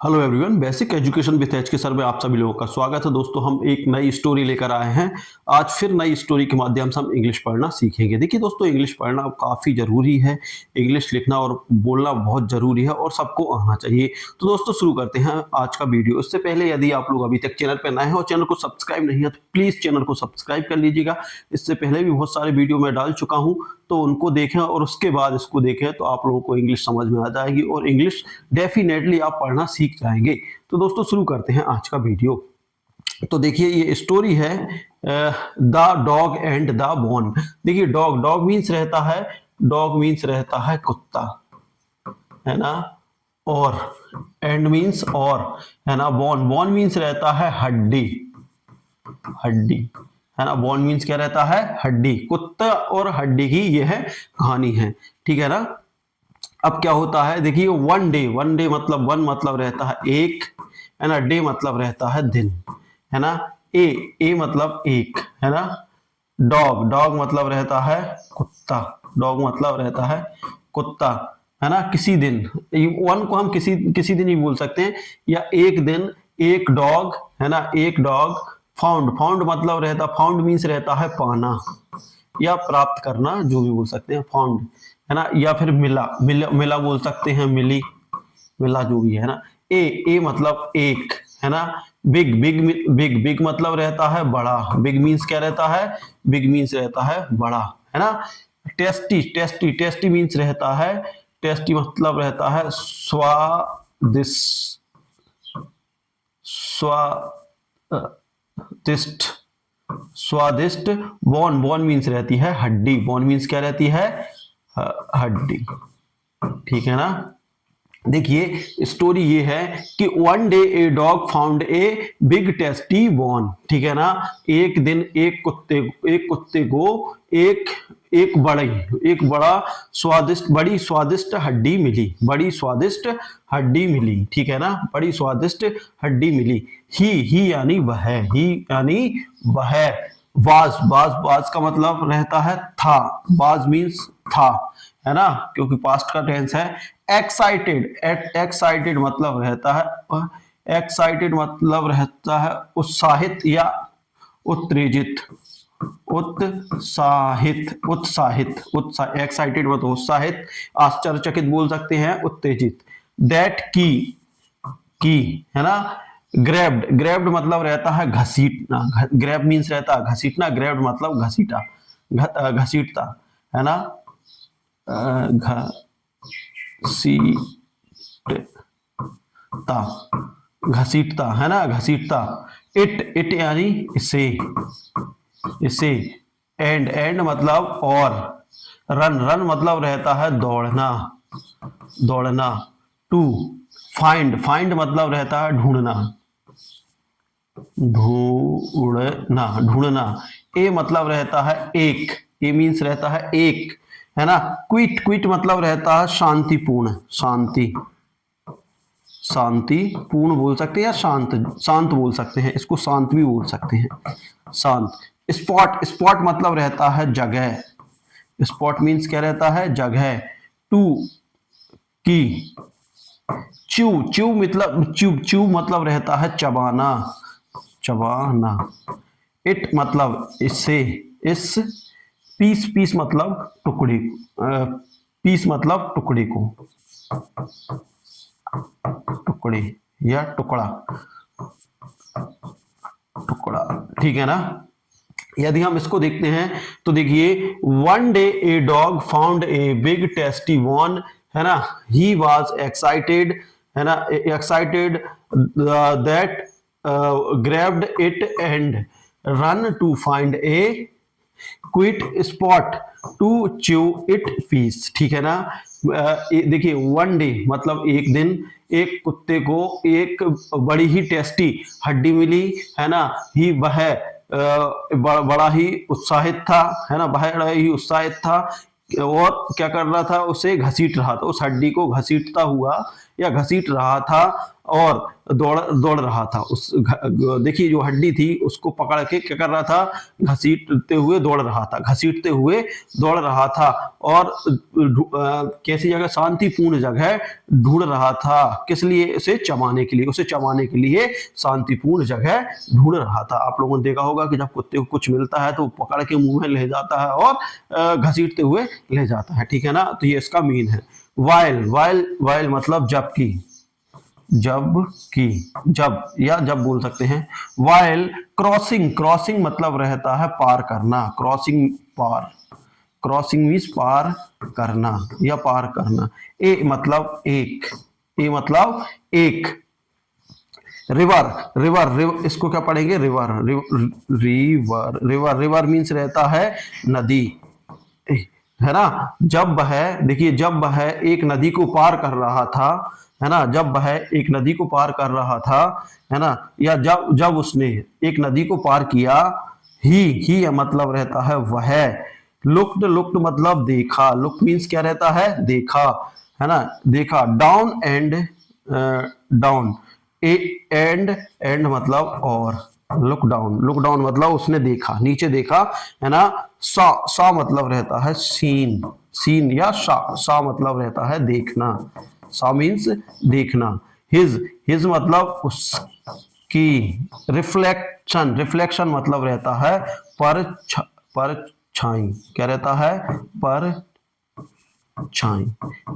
Hello everyone, basic education with H के sir में आप सभी लोगों का स्वागत है। दोस्तों, हम एक नई स्टोरी लेकर आए हैं। आज फिर नई स्टोरी के माध्यम से हम इंग्लिश पढ़ना सीखेंगे। देखिए दोस्तों, इंग्लिश पढ़ना काफ़ी ज़रूरी है। इंग्लिश लिखना और बोलना बहुत ज़रूरी है और सबको आना चाहिए। तो दोस्तों, शुरू करते हैं आज का वीडियो। इससे पहले यदि आप लोग अभी तक चैनल पर नए हैं और चैनल को सब्सक्राइब नहीं है तो प्लीज़ चैनल को सब्सक्राइब कर लीजिएगा। इससे पहले भी बहुत सारे वीडियो मैं डाल चुका हूँ, तो उनको देखें और उसके बाद इसको देखें तो आप लोगों को इंग्लिश समझ में आ जाएगी और इंग्लिश डेफिनेटली आप पढ़ना सीख जाएंगे। तो दोस्तों, शुरू करते हैं आज का वीडियो। तो देखिए, ये स्टोरी है द डॉग एंड द बॉन। देखिए, डॉग डॉग मीन्स रहता है, डॉग मीन्स रहता है कुत्ता, है ना। और एंड मीन्स और, है ना। बॉन बॉन मीन्स रहता है हड्डी, हड्डी, है ना। बोन मीन्स क्या रहता है? हड्डी। कुत्ता और हड्डी की ये है कहानी है, ठीक है ना। अब क्या होता है, देखिए, वन डे, वन डे मतलब वन मतलब रहता है एक, है ना। डे मतलब रहता है दिन, है ना। ए मतलब एक, है ना। डॉग डॉग मतलब रहता है कुत्ता, डॉग मतलब रहता है कुत्ता, है ना। किसी दिन, वन को हम किसी दिन ही बोल सकते हैं, या एक दिन, एक डॉग, है ना, एक डॉग। फाउंड फाउंड मतलब रहता, फाउंड मीन्स रहता है पाना या प्राप्त करना, जो भी बोल सकते हैं फाउंड, है ना। या फिर मिला, मिला मिला बोल सकते हैं, मिली, मिला, जो भी है ना। ए मतलब एक, है ना। बिग बिग बिग बिग मतलब रहता है बड़ा, बिग मीन्स क्या रहता है? बिग मीन्स रहता है बड़ा, है ना। टेस्टी टेस्टी टेस्टी मीन्स रहता है, टेस्टी मतलब रहता है स्वादिष्ट, स्वादिष्ट, स्वादिष्ट। बोन बोन मीन्स रहती है हड्डी, बोन मीन्स क्या रहती है? हड्डी, ठीक है ना। देखिए, स्टोरी ये है कि one day a dog found a big tasty bone, ठीक है ना। एक दिन एक कुत्ते को एक एक बड़ा स्वादिष्ट, बड़ी स्वादिष्ट हड्डी मिली, बड़ी स्वादिष्ट हड्डी मिली, ठीक है ना। बड़ी स्वादिष्ट हड्डी मिली। ही यानी वह, ही यानी वह। बाज बाज बाज का मतलब रहता है था, बाज मीन्स था, है ना, क्योंकि पास्ट का टेंस है। एक्साइटेड, एक्साइटेड मतलब रहता है, एक्साइटेड मतलब रहता है उत्साहित या उत्तेजित, उत्साहित, उत्साहित, उत्साह, एक्साइटेड मतलब उत्साहित, आश्चर्यचकित बोल सकते हैं, उत्तेजित। दैट की, है ना। ग्रैब्ड, ग्रैब्ड मतलब रहता है घसीटना, ग्रैब मीन्स रहता है घसीटना, ग्रैब्ड मतलब घसीटा, घसीटता, है ना। घसीटता, घसीटता, है ना, घसीटता। इट यानी इसे, इसे। एंड मतलब और। रन मतलब रहता है दौड़ना, दौड़ना। टू, फाइंड मतलब रहता है ढूंढना, ढूंढना। ए मतलब रहता है एक, ए मीन्स रहता है एक, है ना। क्विट मतलब रहता है शांतिपूर्ण, शांतिपूर्ण बोल सकते हैं, या शांत बोल सकते हैं, इसको शांत भी बोल सकते हैं, शांत। स्पॉट मतलब रहता है जगह, स्पॉट मीन्स क्या रहता है? जगह। टू की, च्यू मतलब रहता है चबाना, चबाना। इट मतलब इससे, इस। पीस मतलब टुकड़ी, पीस मतलब टुकड़ी को, टुकड़ी या टुकड़ा, टुकड़ा, ठीक है ना। यदि हम इसको देखते हैं तो देखिए, one day a dog found a big tasty bone, है ना। ही वॉज एक्साइटेड, है ना, excited that grabbed it and run to find a quiet spot to chew it peace, ठीक है ना। देखिए, वन डे मतलब एक दिन, एक कुत्ते को एक बड़ी ही टेस्टी हड्डी मिली, है ना। ही वह बड़ा ही उत्साहित था, है ना, बड़ा ही उत्साहित था, और क्या कर रहा था? उसे घसीट रहा था, उस हड्डी को घसीटता हुआ या घसीट रहा था और दौड़ दौड़ रहा था। उस देखिए जो हड्डी थी उसको पकड़ के क्या कर रहा था, घसीटते हुए दौड़ रहा था, घसीटते हुए दौड़ रहा था और कैसी जगह, शांतिपूर्ण जगह ढूंढ रहा था। किस लिए? उसे चबाने के लिए, उसे चबाने के लिए शांतिपूर्ण जगह ढूंढ रहा था। आप लोगों ने देखा होगा कि जब कुत्ते को कुछ मिलता है तो पकड़ के मुंह में ले जाता है और घसीटते हुए ले जाता है, ठीक है ना। तो ये इसका मीन है। वाइल, वाइल, वाइल मतलब जबकि, जब की, जब या जब बोल सकते हैं। वाइल क्रॉसिंग, क्रॉसिंग मतलब रहता है पार करना, क्रॉसिंग, पार, क्रॉसिंग मीन्स पार करना या पार करना। ए मतलब एक, ए मतलब एक। रिवर, रिवर, रिवर इसको क्या पढ़ेंगे? River, river, river, river means रहता है नदी, है ना। जब वह, देखिए जब वह एक नदी को पार कर रहा था, है ना, जब वह एक नदी को पार कर रहा था, है ना, या जब जब उसने एक नदी को पार किया, ही मतलब रहता है वह। लुक्ड, लुक्ड मतलब देखा, लुक मीन्स क्या रहता है? देखा, है ना, देखा। डाउन एंड, डाउन, एंड मतलब और। लुक डाउन, लुक डाउन मतलब उसने देखा, नीचे देखा, है ना। सा मतलब रहता है सीन, सीन या सा मतलब रहता है देखना, सा मीन्स देखना। हिज मतलब उसकी। रिफ्लेक्शन, रिफ्लेक्शन मतलब रहता है परछाई, क्या रहता है? परछाई,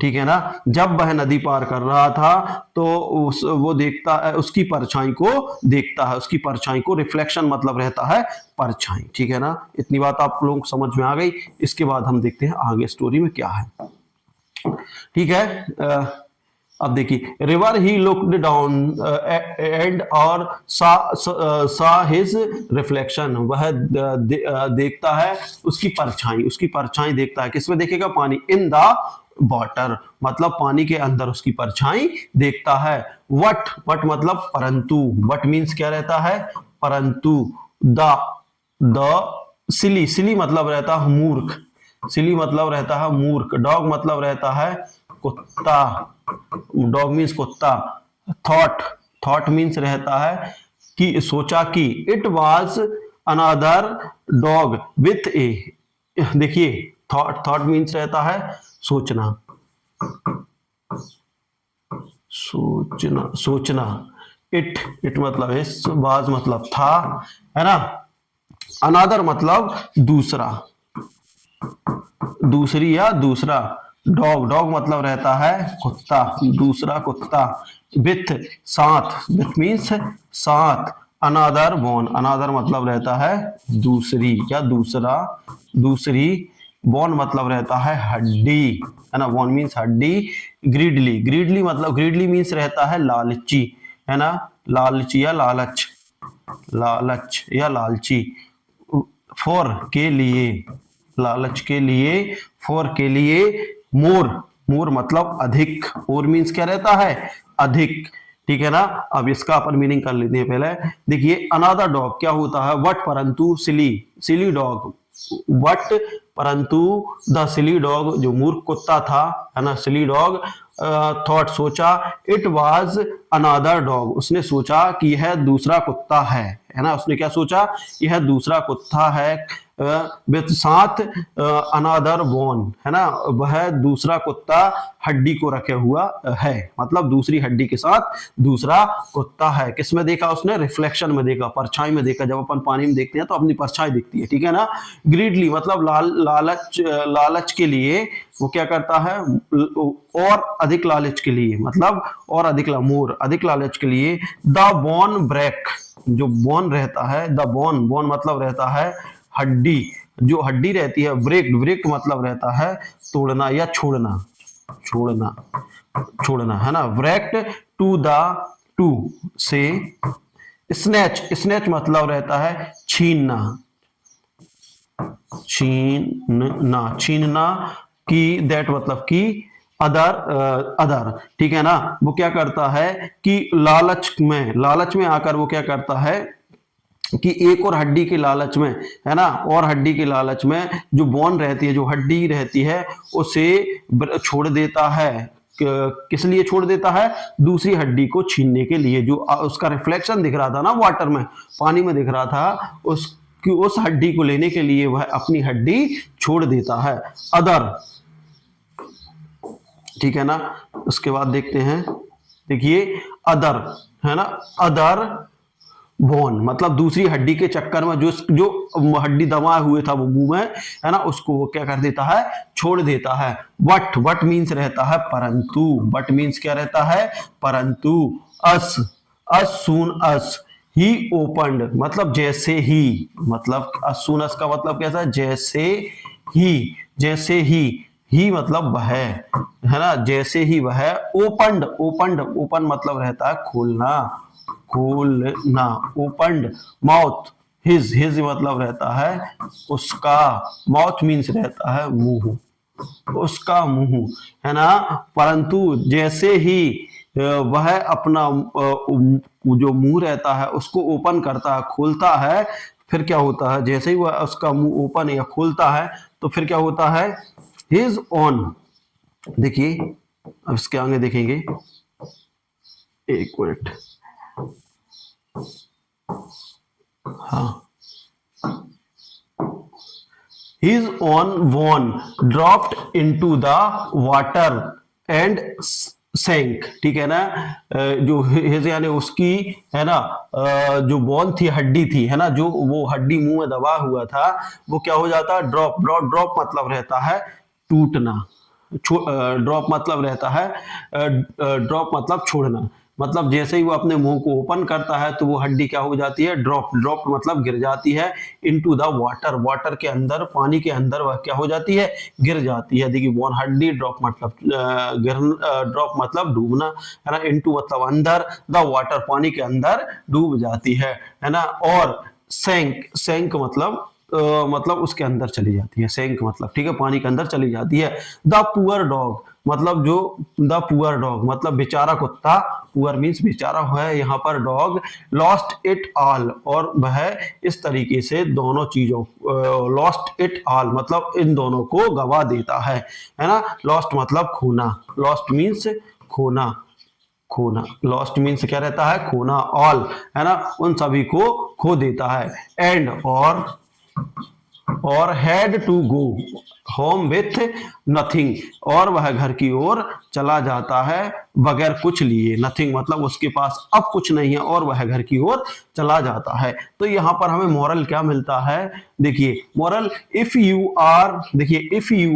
ठीक है ना। जब वह नदी पार कर रहा था तो वो देखता है, उसकी परछाई को देखता है, उसकी परछाई को। रिफ्लेक्शन मतलब रहता है परछाई, ठीक है ना। इतनी बात आप लोगों को समझ में आ गई। इसके बाद हम देखते हैं आगे स्टोरी में क्या है, ठीक है। अब देखिए, river he looked down and और सा हिज रिफ्लेक्शन, वह देखता है उसकी परछाई, उसकी परछाई देखता है। किसमें देखेगा? पानी। इन द वाटर मतलब पानी के अंदर उसकी परछाई देखता है। वट, वट मतलब परंतु, वट मीन्स क्या रहता है? परंतु। द सिली, सिली मतलब रहता है मूर्ख, सिली मतलब रहता है मूर्ख। डॉग मतलब रहता है कुत्ता, डॉग मीन्स कुत्ता। थॉट, थॉट मीन्स रहता है कि सोचा कि। It was another dog with a, देखिए थॉट, थॉट मीन्स रहता है सोचना, सोचना, सोचना। इट, इट मतलब है, वाज मतलब था, है ना। अनदर मतलब दूसरा, दूसरी या दूसरा। डॉग, डॉग मतलब रहता है कुत्ता, दूसरा कुत्ता। विथ साथ, विथ मीन्स साथ। अनादर बोन, अनादर मतलब रहता है दूसरी या दूसरा, दूसरी। बोन मतलब रहता है हड्डी, है ना, बोन मीन्स हड्डी। ग्रीडली, ग्रीडली मतलब, ग्रीडली मीन्स रहता है लालची, है ना, लालची या लालच, लालच या लालची। फॉर के लिए, लालच के लिए, फॉर के लिए। मोर, मोर मतलब अधिक, मोर मीन्स क्या रहता है? अधिक, ठीक है ना। अब इसका अपन मीनिंग कर लेते हैं पहले। देखिए अनादर डॉग क्या होता है? वट परंतु सिली, सिली डॉग। वट परंतु द सिली डॉग, जो मूर्ख कुत्ता था, है ना, सिली डॉग। थॉट सोचा। इट वाज अनादर डॉग, उसने सोचा कि यह दूसरा कुत्ता है ना, उसने क्या सोचा? यह दूसरा कुत्ता है। विथ साथ अनादर बोन, है ना, वह दूसरा कुत्ता हड्डी को रखे हुआ है, मतलब दूसरी हड्डी के साथ दूसरा कुत्ता है। किस में देखा उसने? रिफ्लेक्शन में देखा, परछाई में देखा। जब अपन पानी में देखते हैं तो अपनी परछाई दिखती है, ठीक है ना। ग्रीडली मतलब लालच, लालच के लिए वो क्या करता है? और अधिक लालच के लिए, मतलब और अधिक, मोर अधिक लालच के लिए। द बोन ब्रेक, जो बोन रहता है, द बोन, बोन मतलब रहता है हड्डी, जो हड्डी रहती है। ब्रेक, ब्रेक मतलब रहता है तोड़ना या छोड़ना, छोड़ना, छोड़ना, है ना। ब्रेक्ड टू द, टू से। स्नैच, स्नैच मतलब रहता है छीनना, छीनना, छीनना। की, दैट मतलब की। अदर, अदर, ठीक है ना। वो क्या करता है कि लालच में, लालच में आकर वो क्या करता है कि एक और हड्डी के लालच में, है ना, और हड्डी के लालच में जो बोन रहती है, जो हड्डी रहती है, उसे छोड़ देता है। किस लिए छोड़ देता है? दूसरी हड्डी को छीनने के लिए। जो उसका रिफ्लेक्शन दिख रहा था ना वाटर में, पानी में दिख रहा था, उस हड्डी को लेने के लिए वह अपनी हड्डी छोड़ देता है। अदर, ठीक है ना। उसके बाद देखते हैं, देखिए अदर है ना, अदर बोन मतलब दूसरी हड्डी के चक्कर में जो हड्डी दबाए हुए था वो मुंह में है ना, उसको वो क्या कर देता है? छोड़ देता है। वट मीन्स रहता है परंतु, वट मीन्स क्या रहता है? परंतु। अस सून अस ही ओपन्ड मतलब जैसे ही, मतलब अस सून अस का मतलब कैसा है? जैसे ही मतलब वह है ना, जैसे ही वह ओपन मतलब रहता है खोलना, ओपन्ड। माउथ, हिज मतलब रहता है उसका, माउथ मीन्स रहता है मुंह, उसका मुंह है ना। परंतु जैसे ही वह अपना जो मुंह रहता है उसको ओपन करता है, खोलता है, फिर क्या होता है? जैसे ही वह उसका मुंह ओपन या खोलता है तो फिर क्या होता है? हिज ऑन, देखिए अब इसके आगे देखेंगे, एक मिनट, हाँ, his own one dropped into the water and sank, ठीक है ना। जो हिज यानी उसकी है ना, जो बोन थी, हड्डी थी है ना, जो वो हड्डी मुंह में दबा हुआ था, वो क्या हो जाता है? ड्रॉप मतलब रहता है टूटना, ड्रॉप मतलब रहता है, ड्रॉप मतलब छोड़ना, मतलब जैसे ही वो अपने मुंह को ओपन करता है तो वो हड्डी क्या हो जाती है? ड्रॉप मतलब गिर जाती है। इनटू द वाटर के अंदर, पानी के अंदर वह क्या हो जाती है? गिर जाती है। देखिए वन हड्डी, ड्रॉप मतलब ड्रॉप मतलब डूबना है ना, इनटू मतलब अंदर, द वाटर पानी के अंदर डूब जाती है ना। और सैंक मतलब उसके अंदर चली जाती है, सैंक मतलब, ठीक है, पानी के अंदर चली जाती है। द पुअर डॉग मतलब मतलब बेचारा कुत्ता, पुअर मीन्स बेचारा है यहाँ पर, डॉग लॉस्ट इट ऑल और वह इस तरीके से दोनों चीजों, लॉस्ट इट ऑल मतलब इन दोनों को गवा देता है ना। लॉस्ट मतलब खोना, लॉस्ट मीन्स खोना, लॉस्ट मीन्स क्या रहता है? खोना। ऑल है ना, उन सभी को खो देता है। एंड और had to go home with nothing और वह घर की ओर चला जाता है बगैर कुछ लिए। नथिंग मतलब उसके पास अब कुछ नहीं है और वह घर की ओर चला जाता है। तो यहाँ पर हमें मोरल क्या मिलता है? देखिए moral, if you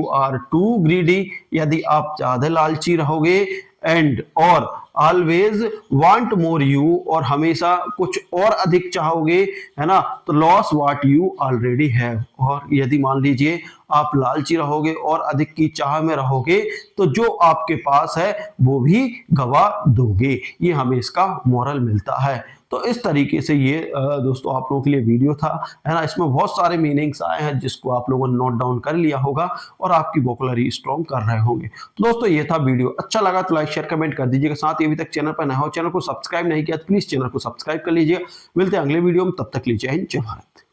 are too greedy, यदि आप ज्यादा लालची रहोगे, एंड और ऑलवेज वांट मोर यू और हमेशा कुछ और अधिक चाहोगे है ना, तो loss what you already have. और यदि मान लीजिए आप लालची रहोगे और अधिक की चाह में रहोगे तो जो आपके पास है वो भी गवा दोगे। ये हमें इसका मोरल मिलता है। तो इस तरीके से ये दोस्तों आप लोगों के लिए वीडियो था है ना। इसमें बहुत सारे मीनिंग्स आए हैं जिसको आप लोगों ने नोट डाउन कर लिया होगा और आपकी वोकैबुलरी स्ट्रॉन्ग कर रहे होंगे। तो दोस्तों ये था वीडियो, अच्छा लगा तो लाइक शेयर कमेंट कर दीजिएगा। साथ ही अभी तक चैनल पर नया हो, चैनल को सब्सक्राइब नहीं किया तो प्लीज चैनल को सब्सक्राइब कर लीजिएगा। मिलते हैं अगले वीडियो में, तब तक लीजिए जय हिंद जय भारत।